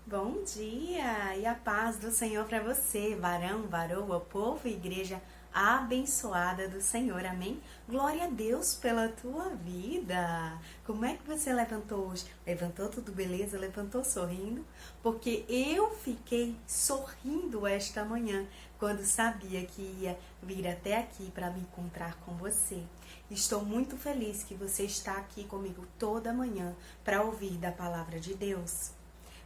Bom dia e a paz do Senhor para você, varão, varoa, povo e igreja abençoada do Senhor, amém? Glória a Deus pela tua vida. Como é que você levantou hoje? Levantou tudo beleza? Levantou sorrindo? Porque eu fiquei sorrindo esta manhã quando sabia que ia vir até aqui para me encontrar com você. Estou muito feliz que você está aqui comigo toda manhã para ouvir da palavra de Deus.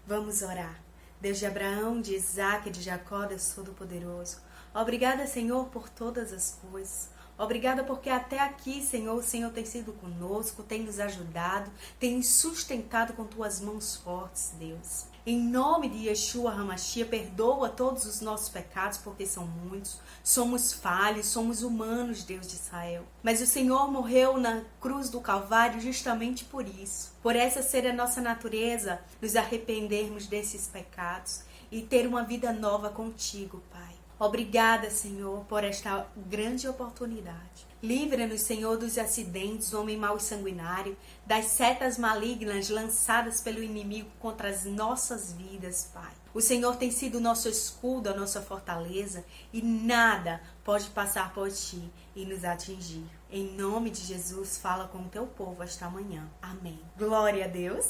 Vamos orar. Deus de Abraão, de Isaac e de Jacó, Deus Todo-Poderoso. Obrigada, Senhor, por todas as coisas. Obrigada porque até aqui, Senhor, o Senhor tem sido conosco, tem nos ajudado, tem nos sustentado com tuas mãos fortes, Deus. Em nome de Yeshua HaMashiach, perdoa todos os nossos pecados, porque são muitos. Somos falhos, somos humanos, Deus de Israel. Mas o Senhor morreu na cruz do Calvário justamente por isso. Por essa ser a nossa natureza, nos arrependermos desses pecados e ter uma vida nova contigo, Pai. Obrigada, Senhor, por esta grande oportunidade. Livra-nos, Senhor, dos acidentes, do homem mau e sanguinário, das setas malignas lançadas pelo inimigo contra as nossas vidas, Pai. O Senhor tem sido o nosso escudo, a nossa fortaleza, e nada pode passar por Ti e nos atingir. Em nome de Jesus, fala com o Teu povo esta manhã. Amém. Glória a Deus.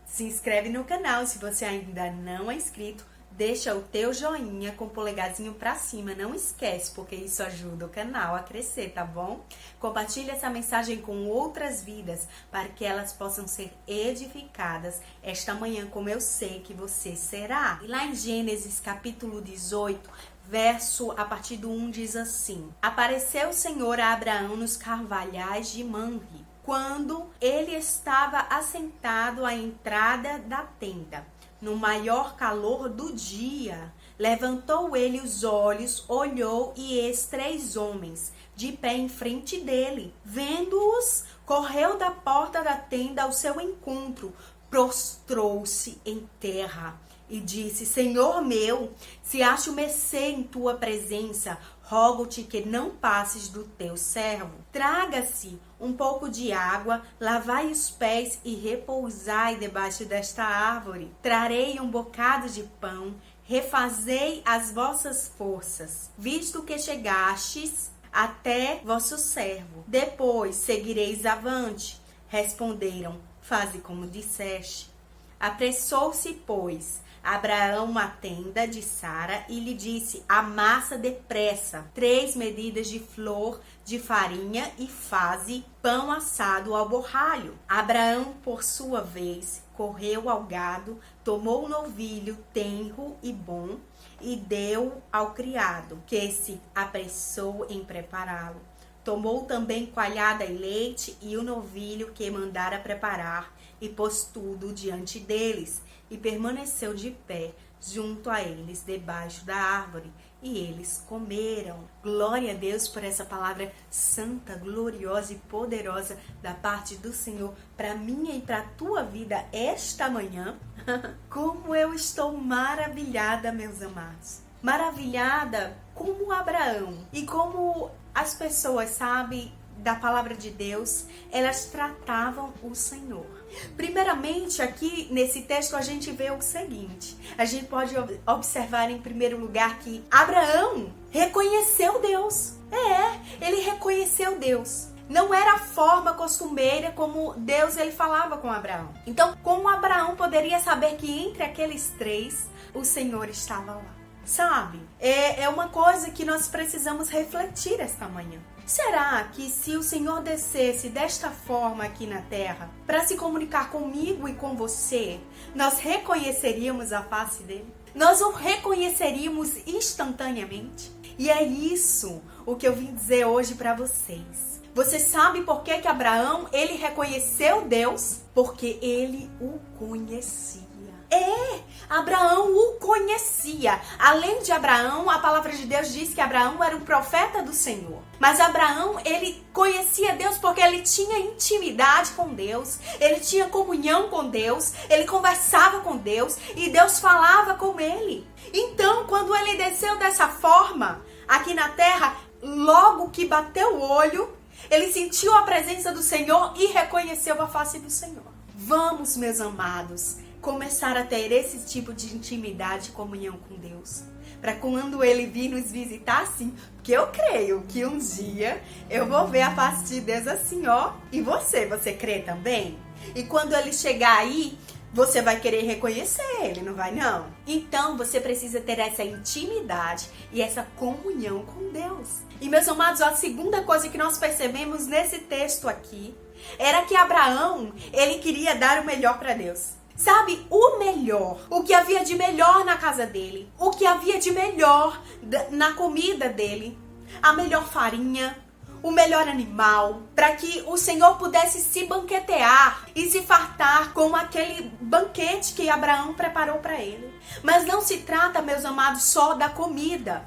Se inscreve no canal se você ainda não é inscrito. Deixa o teu joinha com o polegarzinho pra cima, não esquece, porque isso ajuda o canal a crescer, tá bom? Compartilhe essa mensagem com outras vidas, para que elas possam ser edificadas esta manhã, como eu sei que você será. E lá em Gênesis capítulo 18, verso a partir do 1 diz assim: Apareceu o Senhor a Abraão nos carvalhais de Mamre, quando ele estava assentado à entrada da tenda. No maior calor do dia, levantou ele os olhos, olhou, e eis 3 homens de pé em frente dele. Vendo-os, correu da porta da tenda ao seu encontro, prostrou-se em terra e disse: Senhor meu, se acho mercê em tua presença, rogo-te que não passes do teu servo. Traga-se um pouco de água, lavai os pés e repousai debaixo desta árvore. Trarei um bocado de pão, refazei as vossas forças, visto que chegastes até vosso servo. Depois seguireis avante. Responderam: faze como disseste. Apressou-se, pois, Abraão à tenda de Sara e lhe disse: amassa depressa 3 medidas de flor de farinha e faze pão assado ao borralho. Abraão, por sua vez, correu ao gado, tomou o novilho tenro e bom e deu ao criado, que se apressou em prepará-lo. Tomou também coalhada e leite e o novilho que mandara preparar e pôs tudo diante deles. E permaneceu de pé junto a eles, debaixo da árvore, e eles comeram. Glória a Deus por essa palavra santa, gloriosa e poderosa da parte do Senhor para minha e para a tua vida esta manhã. Como eu estou maravilhada, meus amados. Maravilhada como Abraão e como as pessoas, sabe, da palavra de Deus, elas tratavam o Senhor. Primeiramente, aqui nesse texto a gente vê o seguinte: a gente pode observar em primeiro lugar que Abraão reconheceu Deus. Ele reconheceu Deus. Não era a forma costumeira como Deus ele falava com Abraão. Então, como Abraão poderia saber que entre aqueles 3 o Senhor estava lá? Sabe, é uma coisa que nós precisamos refletir esta manhã. Será que se o Senhor descesse desta forma aqui na terra para se comunicar comigo e com você, nós reconheceríamos a face dele? Nós o reconheceríamos instantaneamente? E é isso o que eu vim dizer hoje para vocês. Você sabe por que Abraão ele reconheceu Deus? Porque ele o conhecia. Abraão o conhecia. Além de Abraão, a palavra de Deus diz que Abraão era um profeta do Senhor. Mas Abraão, ele conhecia Deus porque ele tinha intimidade com Deus, ele tinha comunhão com Deus, ele conversava com Deus e Deus falava com ele. Então, quando ele desceu dessa forma aqui na terra, logo que bateu o olho, ele sentiu a presença do Senhor e reconheceu a face do Senhor. Vamos, meus amados, começar a ter esse tipo de intimidade e comunhão com Deus. Para quando Ele vir nos visitar, assim, porque eu creio que um dia eu vou ver a face de Deus assim, ó. E você crê também? E quando Ele chegar aí, você vai querer reconhecer Ele, não vai não? Então você precisa ter essa intimidade e essa comunhão com Deus. E meus amados, a segunda coisa que nós percebemos nesse texto aqui era que Abraão, ele queria dar o melhor para Deus. Sabe, o melhor, o que havia de melhor na casa dele, o que havia de melhor na comida dele, a melhor farinha, o melhor animal, para que o Senhor pudesse se banquetear e se fartar com aquele banquete que Abraão preparou para ele. Mas não se trata, meus amados, só da comida.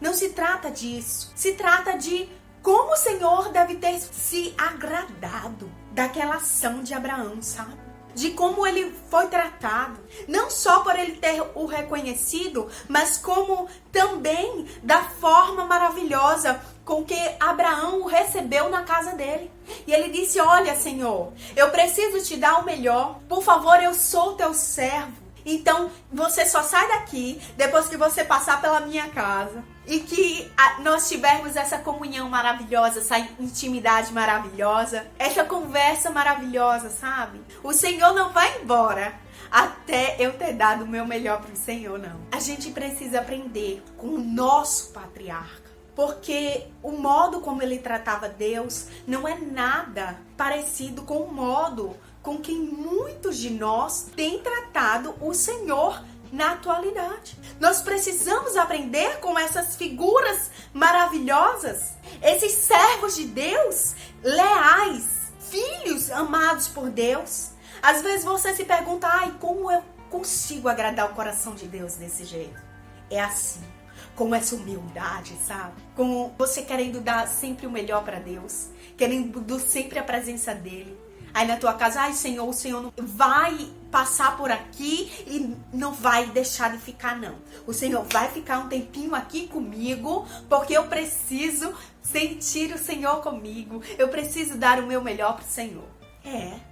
Não se trata disso. Se trata de como o Senhor deve ter se agradado daquela ação de Abraão, sabe? De como ele foi tratado, não só por ele ter o reconhecido, mas como também da forma maravilhosa com que Abraão o recebeu na casa dele. E ele disse: olha, Senhor, eu preciso te dar o melhor, por favor, eu sou teu servo. Então, você só sai daqui depois que você passar pela minha casa e que nós tivermos essa comunhão maravilhosa, essa intimidade maravilhosa, essa conversa maravilhosa, sabe? O Senhor não vai embora até eu ter dado o meu melhor pro Senhor, não. A gente precisa aprender com o nosso patriarca, porque o modo como ele tratava Deus não é nada parecido com o modo com que muitos de nós têm tratado o Senhor na atualidade. Nós precisamos aprender com essas figuras maravilhosas, esses servos de Deus, leais, filhos amados por Deus. Às vezes você se pergunta: ai, como eu consigo agradar o coração de Deus desse jeito? É assim, com essa humildade, sabe? Com você querendo dar sempre o melhor para Deus, querendo sempre a presença dele. Aí na tua casa: ai, Senhor, o Senhor não vai passar por aqui e não vai deixar de ficar, não. O Senhor vai ficar um tempinho aqui comigo, porque eu preciso sentir o Senhor comigo. Eu preciso dar o meu melhor pro Senhor.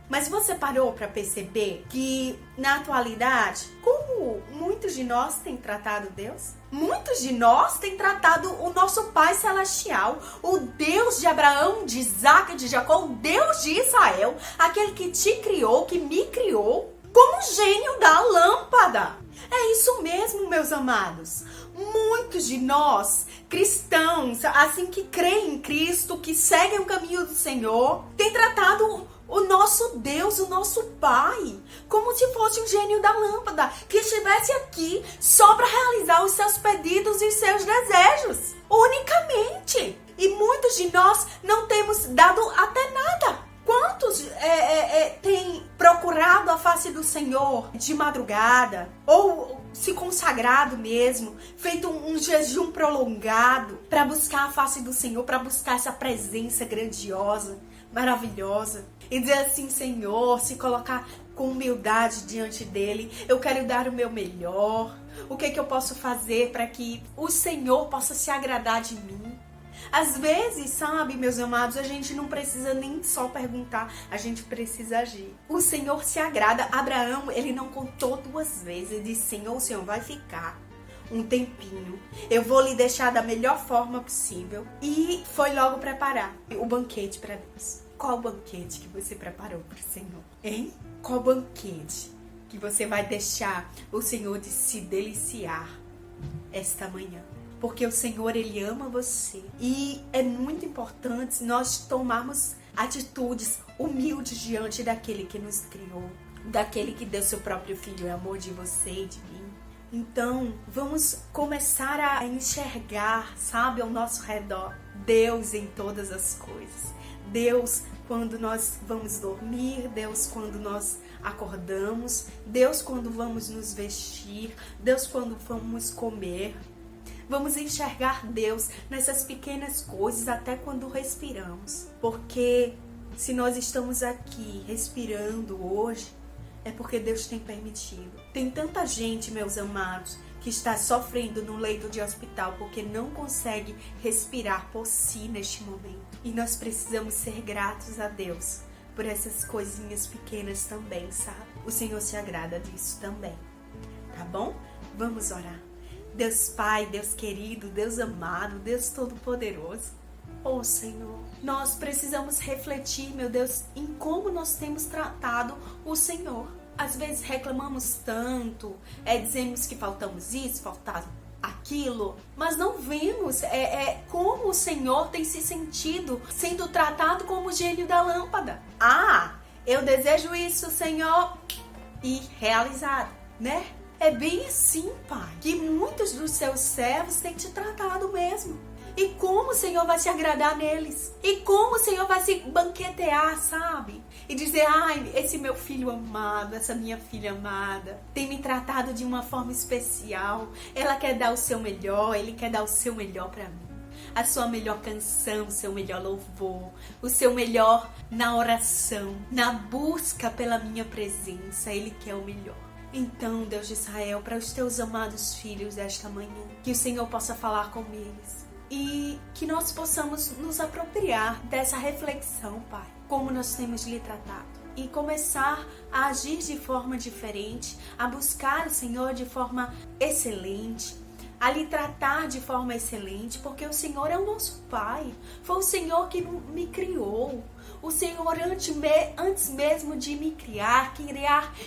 Mas você parou para perceber que na atualidade, como muitos de nós têm tratado Deus? Muitos de nós têm tratado o nosso Pai Celestial, o Deus de Abraão, de Isaac, de Jacó, o Deus de Israel, aquele que te criou, que me criou, como um gênio da lâmpada. É isso mesmo, meus amados. Muitos de nós, cristãos, assim que creem em Cristo, que seguem o caminho do Senhor, têm tratado o nosso Deus, o nosso Pai, como se fosse um gênio da lâmpada, que estivesse aqui só para realizar os seus pedidos e os seus desejos, unicamente. E muitos de nós não temos dado até nada. Quantos têm procurado a face do Senhor de madrugada, ou se consagrado mesmo, feito um jejum prolongado para buscar a face do Senhor, para buscar essa presença grandiosa, maravilhosa, e dizer assim: Senhor, se colocar com humildade diante dele, eu quero dar o meu melhor, o que eu posso fazer para que o Senhor possa se agradar de mim? Às vezes, sabe, meus amados, a gente não precisa nem só perguntar, a gente precisa agir. O Senhor se agrada. Abraão, ele não contou duas vezes, ele disse: Senhor, o Senhor vai ficar um tempinho, eu vou lhe deixar da melhor forma possível. E foi logo preparar o banquete para Deus. Qual banquete que você preparou para o Senhor? Hein? Qual banquete que você vai deixar o Senhor de se deliciar esta manhã? Porque o Senhor, Ele ama você. E é muito importante nós tomarmos atitudes humildes diante daquele que nos criou, daquele que deu seu próprio Filho em amor de você e de mim. Então, vamos começar a enxergar, sabe, ao nosso redor, Deus em todas as coisas. Deus quando nós vamos dormir, Deus quando nós acordamos, Deus quando vamos nos vestir, Deus quando vamos comer. Vamos enxergar Deus nessas pequenas coisas até quando respiramos. Porque se nós estamos aqui respirando hoje, é porque Deus tem permitido. Tem tanta gente, meus amados, que está sofrendo no leito de hospital porque não consegue respirar por si neste momento. E nós precisamos ser gratos a Deus por essas coisinhas pequenas também, sabe? O Senhor se agrada disso também, tá bom? Vamos orar. Deus Pai, Deus querido, Deus amado, Deus Todo-Poderoso. Oh Senhor, nós precisamos refletir, meu Deus, em como nós temos tratado o Senhor. Às vezes reclamamos tanto, dizemos que faltamos isso, faltado aquilo, mas não vemos como o Senhor tem se sentido sendo tratado como o gênio da lâmpada. Ah, eu desejo isso, Senhor, e realizado, né? É bem assim, Pai, que muitos dos seus servos têm te tratado mesmo. E como o Senhor vai se agradar neles? E como o Senhor vai se banquetear, sabe? E dizer, ai, esse meu filho amado, essa minha filha amada, tem me tratado de uma forma especial. Ela quer dar o seu melhor, ele quer dar o seu melhor pra mim. A sua melhor canção, o seu melhor louvor, o seu melhor na oração, na busca pela minha presença, ele quer o melhor. Então, Deus de Israel, para os teus amados filhos desta manhã, que o Senhor possa falar com eles. E que nós possamos nos apropriar dessa reflexão, Pai, como nós temos lhe tratado. E começar a agir de forma diferente, a buscar o Senhor de forma excelente, a lhe tratar de forma excelente, porque o Senhor é o nosso Pai. Foi o Senhor que me criou. O Senhor, antes mesmo de me criar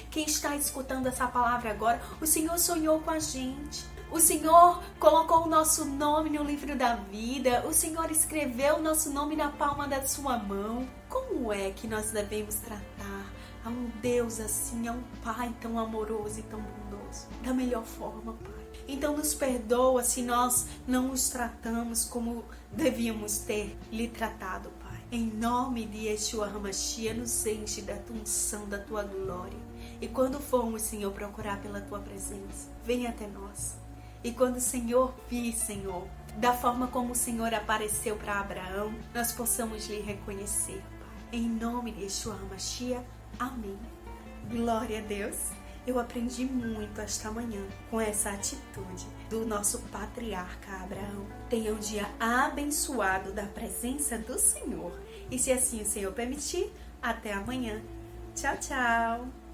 quem está escutando essa palavra agora, o Senhor sonhou com a gente. O Senhor colocou o nosso nome no livro da vida. O Senhor escreveu o nosso nome na palma da sua mão. Como é que nós devemos tratar a um Deus assim, a um Pai tão amoroso e tão bondoso? Da melhor forma, Pai. Então nos perdoa se nós não os tratamos como devíamos ter lhe tratado, Pai. Em nome de Yeshua HaMashiach, nos enche da tua unção, da tua glória. E quando formos, Senhor, procurar pela tua presença, venha até nós. E quando o Senhor vir, Senhor, da forma como o Senhor apareceu para Abraão, nós possamos lhe reconhecer, Pai. Em nome de Yeshua HaMashiach, amém. Glória a Deus. Eu aprendi muito esta manhã com essa atitude do nosso patriarca Abraão. Tenha um dia abençoado da presença do Senhor. E se assim o Senhor permitir, até amanhã. Tchau, tchau.